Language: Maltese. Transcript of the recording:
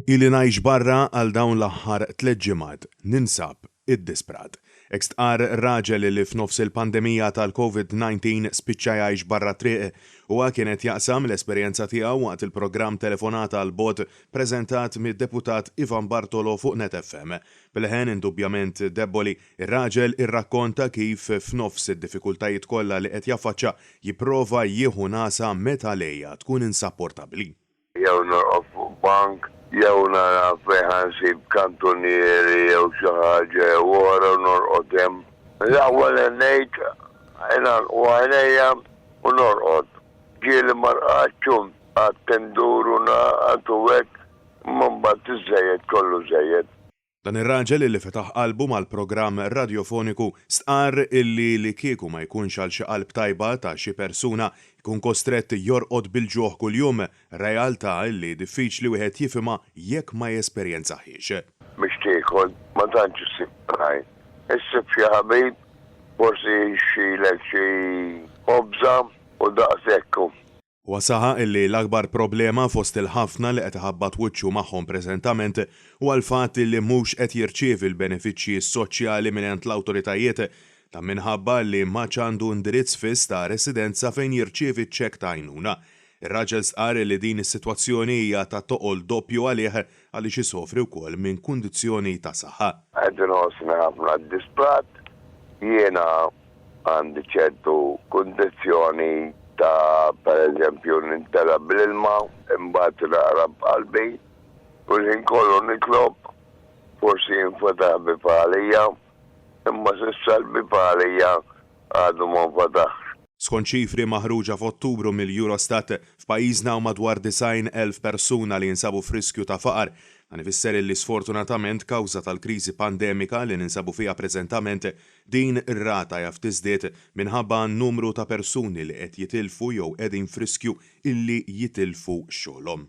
Ili ngħix barra għal dawn l-aħħar 3 ġimgħat ninsab id-disprat. Ekstqar raġel li f'nofs il-pandemija tal-COVID-19 spiċċa jgħix barra triq huwa kienet jaqsam l-esperjenza tiegħu waqt il-programm Telefonata għal Bogħod preżentat mid-deputat Ivan Bartolo fuq Net FM. Bil-ħen indubjament deboli ir-raġel irrakkonta kif f'nofs id-diffikultajiet kollha li qed jaffaċċa jipprova jieħu nasa meta lejha tkun insapportabbli. Jew norqod fuq bank, jew nara fejn nsib kantunieri jew xi ħaġa wara norqod hemm. L-ewwel ngħid għajnejja u norqod. Ġieli marqaċċu għat-tenduru naqgħu hekk imma mbagħad iżejjed kollu żejjed. Dan ir-raġel li fetaħ qalbu mal-programm radiofoniku stqar li kieku ma jkunx għal xi qalb tajba ta' xi persuna jkun kostrett jorqod bil-ġuħ kuljum, realtà li diffiċli wieħed jifhimha jekk ma jesperjenzaħiex. Biex tieħod ma tantx issib raj. Issib xi ħabib, forsi xilek xi ħobża u daqshekk. Wasaħa illi l-akbar problema fost il-ħafna li qed iħabbat wiċċu magħhom preżentament huwa l-fatt li mhux qed jirċievi l-benefiċċji soċjali mingħand l-awtoritajiet ta' minħabba li ma għandu indirizz fiss ta' residenza fejn jirċievi ċekk ta' għajnuna. Ir-raġel stqar li din is-sitwazzjoni hija ta' toqol doppju għalih għaliex isofri wkoll minn kundizzjoni ta' saħħa. Qed inħossni ħafna disprat, jiena għandi ċertu kundizzjoni ta' pereżempju nintela bl-ilma, imbagħad naqra b'qalbi, u ħin kollu nitlob, forsi jinfetaħ bipalija, imma s'issa l-bipalija għadu ma nfetaħx. Skont ċifri maħruġa f'Ottubru mill-Eurostat f'pajjiżna u madwar 90,000 persuna li jinsabu f'riskju ta' faqar. Dan ifisser li sfortunatament kawża tal-kriżi pandemika li ninsabu fiha preżentament din ir-rata jaf tiżdied minħabba n-numru ta' persuni li qed jitilfu jew qegħdin f'riskju illi jitilfu xogħolhom.